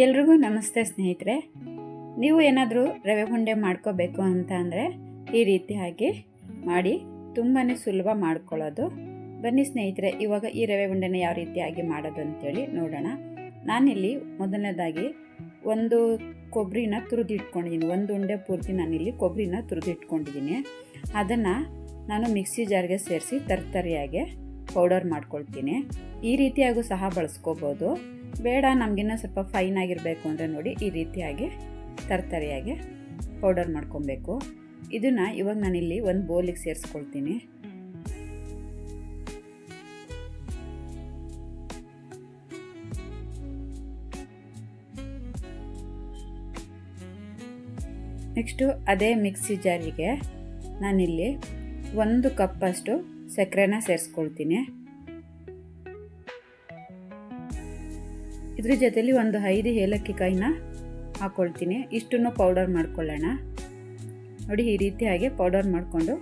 ಎಲ್ರಿಗೂ ನಮಸ್ತೆ ಸ್ನೇಹಿತರೆ. ನೀವು ಏನಾದರೂ ರವೆ ಉಂಡೆ ಮಾಡ್ಕೋಬೇಕು ಅಂತ ಅಂದರೆ ಈ ರೀತಿಯಾಗಿ ಮಾಡಿ ತುಂಬಾ ಸುಲಭ ಮಾಡ್ಕೊಳ್ಳೋದು. ಬನ್ನಿ ಸ್ನೇಹಿತರೆ, ಇವಾಗ ಈ ರವೆ ಉಂಡೆನ ಯಾವ ರೀತಿಯಾಗಿ ಮಾಡೋದು ಅಂತೇಳಿ ನೋಡೋಣ. ನಾನಿಲ್ಲಿ ಮೊದಲನೇದಾಗಿ ಒಂದು ಕೊಬ್ಬರಿನ ತುರಿದಿಟ್ಕೊಂಡಿದ್ದೀನಿ. ಒಂದು ಉಂಡೆ ಪೂರ್ತಿ ನಾನಿಲ್ಲಿ ಕೊಬ್ಬರಿನ ತುರಿದಿಟ್ಕೊಂಡಿದ್ದೀನಿ. ಅದನ್ನು ನಾನು ಮಿಕ್ಸಿ ಜಾರ್ಗೆ ಸೇರಿಸಿ ತರ್ತರಿಯಾಗಿ ಪೌಡರ್ ಮಾಡ್ಕೊಳ್ತೀನಿ. ಈ ರೀತಿಯಾಗೂ ಸಹ ಬಳಸ್ಕೋಬೋದು. ಬೇಡ ನಮಗಿನ್ನ ಸ್ವಲ್ಪ ಫೈನ್ ಆಗಿರಬೇಕು ಅಂದರೆ ನೋಡಿ ಈ ರೀತಿಯಾಗಿ ತರ್ತರಿಯಾಗಿ ಪೌಡರ್ ಮಾಡ್ಕೊಬೇಕು. ಇದನ್ನು ಇವಾಗ ನಾನಿಲ್ಲಿ ಒಂದು ಬೌಲಿಗೆ ಸೇರಿಸ್ಕೊಳ್ತೀನಿ. ನೆಕ್ಸ್ಟು ಅದೇ ಮಿಕ್ಸಿ ಜಾರಿಗೆ ನಾನಿಲ್ಲಿ 1 ಕಪ್ಪಷ್ಟು ಸಕ್ಕರೆನ ಸೇರಿಸ್ಕೊಳ್ತೀನಿ. ಇದ್ರ ಜೊತೆಲಿ ಒಂದು 5 ಏಲಕ್ಕಿ ಕಾಯಿನ ಹಾಕ್ಕೊಳ್ತೀನಿ. ಇಷ್ಟನ್ನು ಪೌಡರ್ ಮಾಡ್ಕೊಳ್ಳೋಣ. ನೋಡಿ ಈ ರೀತಿಯಾಗಿ ಪೌಡರ್ ಮಾಡಿಕೊಂಡು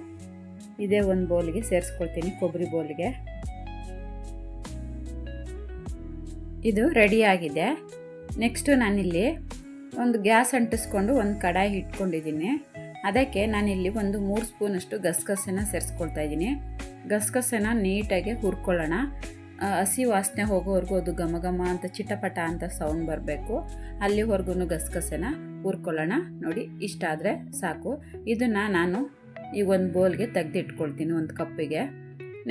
ಇದೇ ಒಂದು ಬೌಲ್ಗೆ ಸೇರಿಸ್ಕೊಳ್ತೀನಿ, ಕೊಬ್ಬರಿ ಬೌಲ್ಗೆ. ಇದು ರೆಡಿಯಾಗಿದೆ. ನೆಕ್ಸ್ಟು ನಾನಿಲ್ಲಿ ಒಂದು ಗ್ಯಾಸ್ ಅಂಟಿಸ್ಕೊಂಡು ಒಂದು ಕಡಾಯಿ ಇಟ್ಕೊಂಡಿದ್ದೀನಿ. ಅದಕ್ಕೆ ನಾನಿಲ್ಲಿ ಒಂದು 3 ಸ್ಪೂನಷ್ಟು ಗಸಗಸೆನ ಸೇರಿಸ್ಕೊಳ್ತಾ ಇದ್ದೀನಿ. ಗಸಗಸೆನ ನೀಟಾಗಿ ಹುರ್ಕೊಳ್ಳೋಣ. ಹಸಿ ವಾಸನೆ ಹೋಗೋವರೆಗೂ ಅದು ಘಮ ಘಮ ಅಂತ ಚಿಟಪಟ ಅಂತ ಸೌಂಡ್ ಬರಬೇಕು. ಅಲ್ಲಿವರೆಗೂ ಗಸಗಸೆನ ಹುರ್ಕೊಳ್ಳೋಣ. ನೋಡಿ ಇಷ್ಟ ಆದರೆ ಸಾಕು. ಇದನ್ನು ನಾನು ಈ ಒಂದು ಬೌಲ್ಗೆ ತೆಗೆದಿಟ್ಕೊಳ್ತೀನಿ, ಒಂದು ಕಪ್ಪಿಗೆ.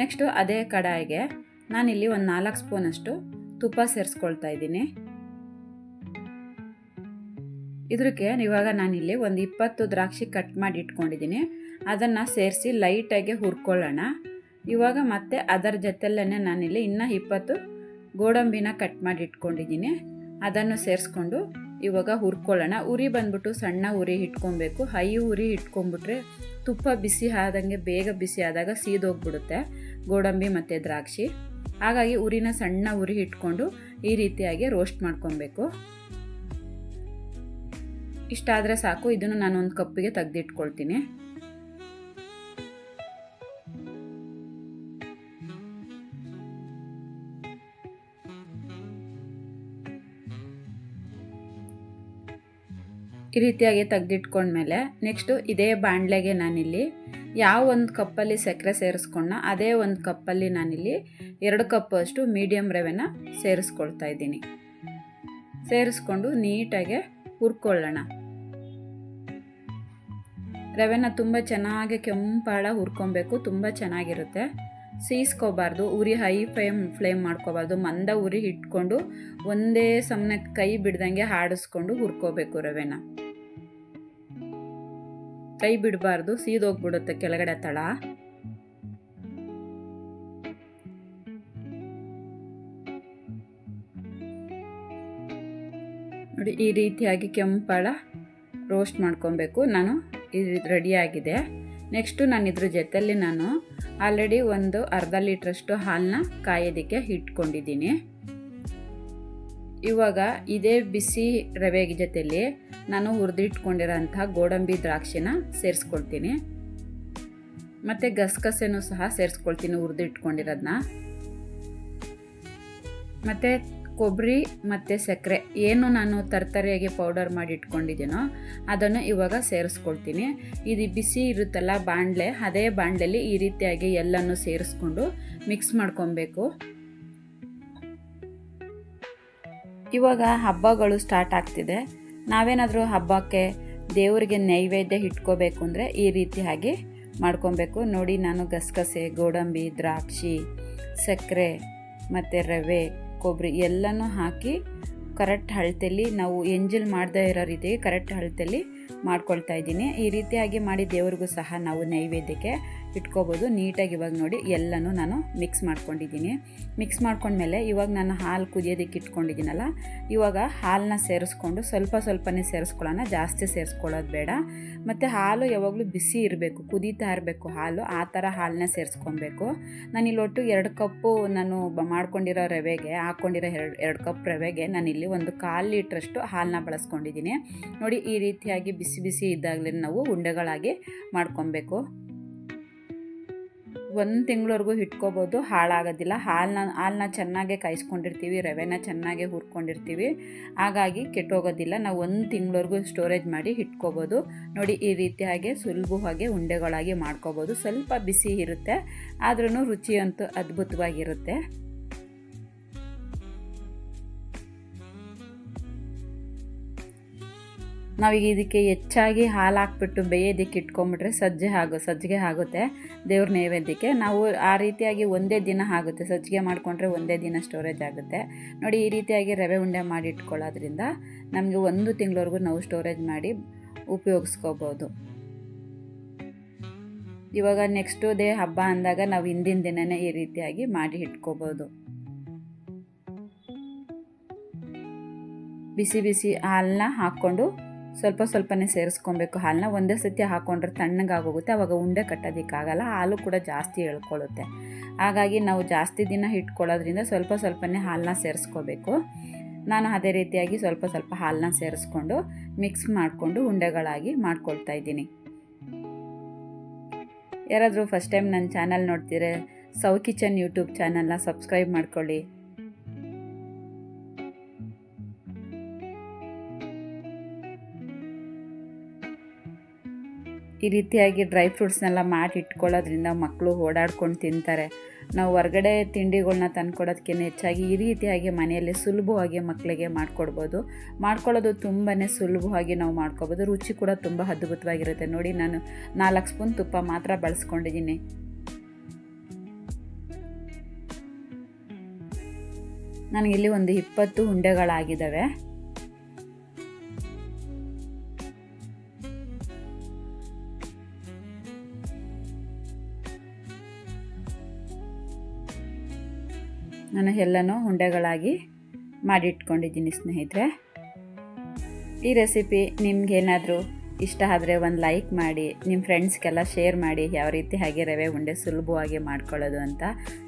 ನೆಕ್ಸ್ಟು ಅದೇ ಕಡಾಯಿಗೆ ನಾನಿಲ್ಲಿ ಒಂದು 4 ಸ್ಪೂನಷ್ಟು ತುಪ್ಪ ಸೇರಿಸ್ಕೊಳ್ತಾ ಇದ್ದೀನಿ. ಇದಕ್ಕೆ ಇವಾಗ ನಾನಿಲ್ಲಿ ಒಂದು 20 ದ್ರಾಕ್ಷಿ ಕಟ್ ಮಾಡಿ ಇಟ್ಕೊಂಡಿದ್ದೀನಿ. ಅದನ್ನು ಸೇರಿಸಿ ಲೈಟಾಗಿ ಹುರ್ಕೊಳ್ಳೋಣ. ಇವಾಗ ಮತ್ತೆ ಅದರ ಜೊತೆಲ್ಲೇ ನಾನಿಲ್ಲಿ ಇನ್ನೂ 20 ಗೋಡಂಬಿನ ಕಟ್ ಮಾಡಿ ಇಟ್ಕೊಂಡಿದ್ದೀನಿ. ಅದನ್ನು ಸೇರಿಸ್ಕೊಂಡು ಇವಾಗ ಹುರ್ಕೊಳ್ಳೋಣ. ಉರಿ ಬಂದ್ಬಿಟ್ಟು ಸಣ್ಣ ಉರಿ ಇಟ್ಕೊಬೇಕು. ಹೈ ಉರಿ ಇಟ್ಕೊಂಡ್ಬಿಟ್ರೆ ತುಪ್ಪ ಬಿಸಿ ಆದಂಗೆ ಬೇಗ ಬಿಸಿ ಆದಾಗ ಸೀದೋಗ್ಬಿಡುತ್ತೆ ಗೋಡಂಬಿ ಮತ್ತು ದ್ರಾಕ್ಷಿ. ಹಾಗಾಗಿ ಉರಿನ ಸಣ್ಣ ಉರಿ ಇಟ್ಕೊಂಡು ಈ ರೀತಿಯಾಗಿ ರೋಸ್ಟ್ ಮಾಡ್ಕೊಬೇಕು. ಇಷ್ಟಾದರೆ ಸಾಕು. ಇದನ್ನು ನಾನು ಒಂದು ಕಪ್ಪಿಗೆ ತೆಗೆದಿಟ್ಕೊಳ್ತೀನಿ. ಈ ರೀತಿಯಾಗಿ ತೆಗೆದಿಟ್ಕೊಂಡ್ಮೇಲೆ ನೆಕ್ಸ್ಟು ಇದೇ ಬಾಣಲೆಗೆ ನಾನಿಲ್ಲಿ ಯಾವ ಒಂದು ಕಪ್ಪಲ್ಲಿ ಸಕ್ಕರೆ ಸೇರಿಸ್ಕೊಂಡ ಅದೇ ಒಂದು ಕಪ್ಪಲ್ಲಿ ನಾನಿಲ್ಲಿ 2 ಕಪ್ ಅಷ್ಟು ಮೀಡಿಯಮ್ ರವೆನ ಸೇರಿಸ್ಕೊಳ್ತಾ ಇದ್ದೀನಿ. ಸೇರಿಸ್ಕೊಂಡು ನೀಟಾಗಿ ಹುರ್ಕೊಳ್ಳೋಣ. ರವೆನ ತುಂಬ ಚೆನ್ನಾಗಿ ಕೆಂಪಾಳ ಹುರ್ಕೊಬೇಕು. ತುಂಬ ಚೆನ್ನಾಗಿರುತ್ತೆ. ಸೀಸ್ಕೋಬಾರ್ದು. ಉರಿ ಹೈ ಫ್ಲೇಮ್ ಮಾಡ್ಕೋಬಾರ್ದು. ಮಂದ ಉರಿ ಇಟ್ಕೊಂಡು ಒಂದೇ ಸಮನೆ ಕೈ ಬಿಡ್ದಂಗೆ ಆಡಿಸ್ಕೊಂಡು ಹುರ್ಕೋಬೇಕು. ರವೆನ ಕೈ ಬಿಡಬಾರ್ದು, ಸೀದೋಗ್ಬಿಡುತ್ತೆ ಕೆಳಗಡೆ ತಳ. ನೋಡಿ ಈ ರೀತಿಯಾಗಿ ಕೆಂಪಾಳ ರೋಸ್ಟ್ ಮಾಡ್ಕೊಬೇಕು. ನಾನು ಇದು ರೆಡಿಯಾಗಿದೆ. ನೆಕ್ಸ್ಟು ನಾನು ಇದ್ರ ಜೊತೆಯಲ್ಲಿ ನಾನು ಆಲ್ರೆಡಿ ಒಂದು ಅರ್ಧ ಲೀಟ್ರಷ್ಟು ಹಾಲನ್ನ ಕಾಯೋದಕ್ಕೆ ಇಟ್ಕೊಂಡಿದ್ದೀನಿ. ಇವಾಗ ಇದೇ ಬಿಸಿ ರವೆ ಜೊತೆಯಲ್ಲಿ ನಾನು ಹುರಿದಿಟ್ಕೊಂಡಿರೋಂಥ ಗೋಡಂಬಿ ದ್ರಾಕ್ಷಿನ ಸೇರಿಸ್ಕೊಳ್ತೀನಿ. ಮತ್ತು ಗಸಗಸೆನೂ ಸಹ ಸೇರಿಸ್ಕೊಳ್ತೀನಿ ಹುರಿದಿಟ್ಕೊಂಡಿರೋದನ್ನ. ಮತ್ತು ಕೊಬ್ಬರಿ ಮತ್ತು ಸಕ್ಕರೆ ಏನು ನಾನು ತರ್ತರಿಯಾಗಿ ಪೌಡರ್ ಮಾಡಿ ಇಟ್ಕೊಂಡಿದ್ದೀನೋ ಅದನ್ನು ಇವಾಗ ಸೇರಿಸ್ಕೊಳ್ತೀನಿ. ಇದು ಬಿಸಿ ಇರುತ್ತಲ್ಲ ಬಾಣಲೆ, ಅದೇ ಬಾಣಲೆಯಲ್ಲಿ ಈ ರೀತಿಯಾಗಿ ಎಲ್ಲನೂ ಸೇರಿಸ್ಕೊಂಡು ಮಿಕ್ಸ್ ಮಾಡ್ಕೊಬೇಕು. ಇವಾಗ ಹಬ್ಬಗಳು ಸ್ಟಾರ್ಟ್ ಆಗ್ತಿದೆ. ನಾವೇನಾದರೂ ಹಬ್ಬಕ್ಕೆ ದೇವರಿಗೆ ನೈವೇದ್ಯ ಇಟ್ಕೋಬೇಕು ಅಂದರೆ ಈ ರೀತಿಯಾಗಿ ಮಾಡ್ಕೊಬೇಕು. ನೋಡಿ ನಾನು ಗಸಗಸೆ, ಗೋಡಂಬಿ, ದ್ರಾಕ್ಷಿ, ಸಕ್ಕರೆ ಮತ್ತು ರವೆ, ಕೊಬ್ಬರಿ ಎಲ್ಲನೂ ಹಾಕಿ ಕರೆಕ್ಟ್ ಅಳತೆಯಲ್ಲಿ ನಾವು ಎಂಜಲ್ ಮಾಡದೇ ಇರೋ ರೀತಿಯಾಗಿ ಕರೆಕ್ಟ್ ಅಳತೆಯಲ್ಲಿ ಮಾಡ್ಕೊಳ್ತಾ ಇದ್ದೀನಿ. ಈ ರೀತಿಯಾಗಿ ಮಾಡಿ ದೇವ್ರಿಗೂ ಸಹ ನಾವು ನೈವೇದ್ಯಕ್ಕೆ ಇಟ್ಕೋಬೋದು. ನೀಟಾಗಿ ಇವಾಗ ನೋಡಿ ಎಲ್ಲನೂ ನಾನು ಮಿಕ್ಸ್ ಮಾಡ್ಕೊಂಡಿದ್ದೀನಿ. ಮಿಕ್ಸ್ ಮಾಡ್ಕೊಂಡ್ಮೇಲೆ ಇವಾಗ ನಾನು ಹಾಲು ಕುದಿಯೋದಕ್ಕೆ ಇಟ್ಕೊಂಡಿದ್ದೀನಲ್ಲ, ಇವಾಗ ಹಾಲನ್ನ ಸೇರಿಸ್ಕೊಂಡು ಸ್ವಲ್ಪನೇ ಸೇರಿಸ್ಕೊಳ್ಳೋಣ. ಜಾಸ್ತಿ ಸೇರಿಸ್ಕೊಳ್ಳೋದು ಬೇಡ. ಮತ್ತು ಹಾಲು ಯಾವಾಗಲೂ ಬಿಸಿ ಇರಬೇಕು, ಕುದೀತಾ ಇರಬೇಕು ಹಾಲು. ಆ ಥರ ಹಾಲನ್ನ ಸೇರಿಸ್ಕೊಬೇಕು. ನಾನಿಲ್ಲಿ ಒಟ್ಟು 2 ಕಪ್ಪು ನಾನು ಮಾಡ್ಕೊಂಡಿರೋ ರವೆಗೆ ಹಾಕ್ಕೊಂಡಿರೋ 2 ಕಪ್ ರವೆಗೆ ನಾನಿಲ್ಲಿ ಒಂದು 1/4 ಲೀಟ್ರಷ್ಟು ಹಾಲನ್ನ ಬಳಸ್ಕೊಂಡಿದ್ದೀನಿ. ನೋಡಿ ಈ ರೀತಿಯಾಗಿ ಬಿಸಿ ಬಿಸಿ ಇದ್ದಾಗಲೇ ನಾವು ಉಂಡೆಗಳಾಗಿ ಮಾಡ್ಕೊಬೇಕು. 1 ತಿಂಗಳವರೆಗೂ ಇಟ್ಕೋಬೋದು, ಹಾಳಾಗೋದಿಲ್ಲ. ಹಾಲನ್ನ ಚೆನ್ನಾಗೇ ಕಾಯಿಸ್ಕೊಂಡಿರ್ತೀವಿ, ರವೆನ ಚೆನ್ನಾಗೇ ಹುರ್ಕೊಂಡಿರ್ತೀವಿ, ಹಾಗಾಗಿ ಕೆಟ್ಟೋಗೋದಿಲ್ಲ. ನಾವು 1 ತಿಂಗಳವರೆಗೂ ಸ್ಟೋರೇಜ್ ಮಾಡಿ ಇಟ್ಕೋಬೋದು. ನೋಡಿ ಈ ರೀತಿಯಾಗಿ ಸುಲಭವಾಗಿ ಉಂಡೆಗಳಾಗಿ ಮಾಡ್ಕೋಬೋದು. ಸ್ವಲ್ಪ ಬಿಸಿ ಇರುತ್ತೆ, ಆದ್ರೂ ರುಚಿ ಅಂತೂ ಅದ್ಭುತವಾಗಿರುತ್ತೆ. ನಾವೀಗ ಇದಕ್ಕೆ ಹೆಚ್ಚಾಗಿ ಹಾಲು ಹಾಕ್ಬಿಟ್ಟು ಬೇಯೋದಕ್ಕೆ ಇಟ್ಕೊಂಬಿಟ್ರೆ ಸಜ್ಜಿಗೆ ಆಗುತ್ತೆ ದೇವ್ರ ನೈವೇದ್ಯಕ್ಕೆ. ನಾವು ಆ ರೀತಿಯಾಗಿ ಒಂದೇ ದಿನ ಆಗುತ್ತೆ, ಸಜ್ಜಿಗೆ ಮಾಡಿಕೊಂಡ್ರೆ ಒಂದೇ ದಿನ ಸ್ಟೋರೇಜ್ ಆಗುತ್ತೆ. ನೋಡಿ ಈ ರೀತಿಯಾಗಿ ರವೆ ಉಂಡೆ ಮಾಡಿ ಇಟ್ಕೊಳ್ಳೋದ್ರಿಂದ ನಮಗೆ 1 ತಿಂಗಳವರೆಗೂ ನಾವು ಸ್ಟೋರೇಜ್ ಮಾಡಿ ಉಪಯೋಗಿಸ್ಕೋಬೋದು. ಇವಾಗ ನೆಕ್ಸ್ಟ್ ಡೇ ಹಬ್ಬ ಅಂದಾಗ ನಾವು ಹಿಂದಿನ ದಿನವೇ ಈ ರೀತಿಯಾಗಿ ಮಾಡಿ ಇಟ್ಕೋಬೋದು. ಬಿಸಿ ಬಿಸಿ ಹಾಲನ್ನ ಹಾಕ್ಕೊಂಡು ಸ್ವಲ್ಪನೇ ಸೇರಿಸ್ಕೊಬೇಕು. ಹಾಲನ್ನ ಒಂದೇ ಸತಿ ಹಾಕ್ಕೊಂಡ್ರೆ ತಣ್ಣಗಾಗೋಗುತ್ತೆ, ಆವಾಗ ಉಂಡೆ ಕಟ್ಟೋದಕ್ಕಾಗಲ್ಲ, ಹಾಲು ಕೂಡ ಜಾಸ್ತಿ ಎಳ್ಕೊಳ್ಳುತ್ತೆ. ಹಾಗಾಗಿ ನಾವು ಜಾಸ್ತಿ ದಿನ ಇಟ್ಕೊಳ್ಳೋದ್ರಿಂದ ಸ್ವಲ್ಪನೇ ಹಾಲನ್ನ ಸೇರಿಸ್ಕೋಬೇಕು. ನಾನು ಅದೇ ರೀತಿಯಾಗಿ ಸ್ವಲ್ಪ ಹಾಲನ್ನ ಸೇರಿಸ್ಕೊಂಡು ಮಿಕ್ಸ್ ಮಾಡಿಕೊಂಡು ಉಂಡೆಗಳಾಗಿ ಮಾಡ್ಕೊಳ್ತಾ ಇದ್ದೀನಿ. ಯಾರಾದರೂ ಫಸ್ಟ್ ಟೈಮ್ ನನ್ನ ಚಾನಲ್ ನೋಡ್ತಿದ್ರೆ ಸೌ ಕಿಚನ್ ಯೂಟ್ಯೂಬ್ ಚಾನಲ್ನ ಸಬ್ಸ್ಕ್ರೈಬ್ ಮಾಡ್ಕೊಳ್ಳಿ. ಈ ರೀತಿಯಾಗಿ ಡ್ರೈ ಫ್ರೂಟ್ಸ್ನೆಲ್ಲ ಮಾಡಿ ಇಟ್ಕೊಳ್ಳೋದ್ರಿಂದ ಮಕ್ಕಳು ಓಡಾಡ್ಕೊಂಡು ತಿಂತಾರೆ. ನಾವು ಹೊರಗಡೆ ತಿಂಡಿಗಳನ್ನ ತಂದ್ಕೊಡೋದಕ್ಕಿಂತ ಹೆಚ್ಚಾಗಿ ಈ ರೀತಿಯಾಗಿ ಮನೆಯಲ್ಲಿ ಸುಲಭವಾಗಿ ಮಕ್ಕಳಿಗೆ ಮಾಡ್ಕೊಳ್ಳೋದು ತುಂಬಾ ಸುಲಭವಾಗಿ ನಾವು ಮಾಡ್ಕೋಬೋದು. ರುಚಿ ಕೂಡ ತುಂಬ ಅದ್ಭುತವಾಗಿರುತ್ತೆ. ನೋಡಿ ನಾನು 4 ಸ್ಪೂನ್ ತುಪ್ಪ ಮಾತ್ರ ಬಳಸ್ಕೊಂಡಿದ್ದೀನಿ. ನನಗಿಲ್ಲಿ ಒಂದು 20 ಉಂಡೆಗಳಾಗಿದ್ದಾವೆ. ನಾನು ಎಲ್ಲನೂ ಉಂಡೆಗಳಾಗಿ ಮಾಡಿಟ್ಕೊಂಡಿದ್ದೀನಿ ಸ್ನೇಹಿತರೆ. ಈ ರೆಸಿಪಿ ನಿಮಗೇನಾದರೂ ಇಷ್ಟ ಆದರೆ ಒಂದು ಲೈಕ್ ಮಾಡಿ, ನಿಮ್ಮ ಫ್ರೆಂಡ್ಸ್ಗೆಲ್ಲ ಶೇರ್ ಮಾಡಿ ಯಾವ ರೀತಿ ಹಾಗೆ ರವೆ ಉಂಡೆ ಸುಲಭವಾಗಿ ಮಾಡ್ಕೊಳ್ಳೋದು ಅಂತ.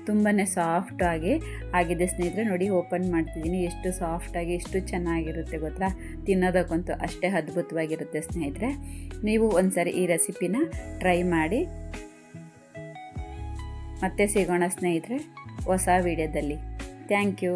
ತುಂಬಾ ಸಾಫ್ಟಾಗಿ ಆಗಿದೆ ಸ್ನೇಹಿತರೆ. ನೋಡಿ ಓಪನ್ ಮಾಡ್ತಿದ್ದೀನಿ, ಎಷ್ಟು ಸಾಫ್ಟಾಗಿ ಎಷ್ಟು ಚೆನ್ನಾಗಿರುತ್ತೆ ಗೊತ್ತಾ, ತಿನ್ನೋದಕ್ಕಂತೂ ಅಷ್ಟೇ ಅದ್ಭುತವಾಗಿರುತ್ತೆ ಸ್ನೇಹಿತರೆ. ನೀವು ಒಂದ್ಸರಿ ಈ ರೆಸಿಪಿನ ಟ್ರೈ ಮಾಡಿ. ಮತ್ತೆ ಸಿಗೋಣ ಸ್ನೇಹಿತರೆ ಹೊಸ ವಿಡಿಯೋದಲ್ಲಿ. Thank you.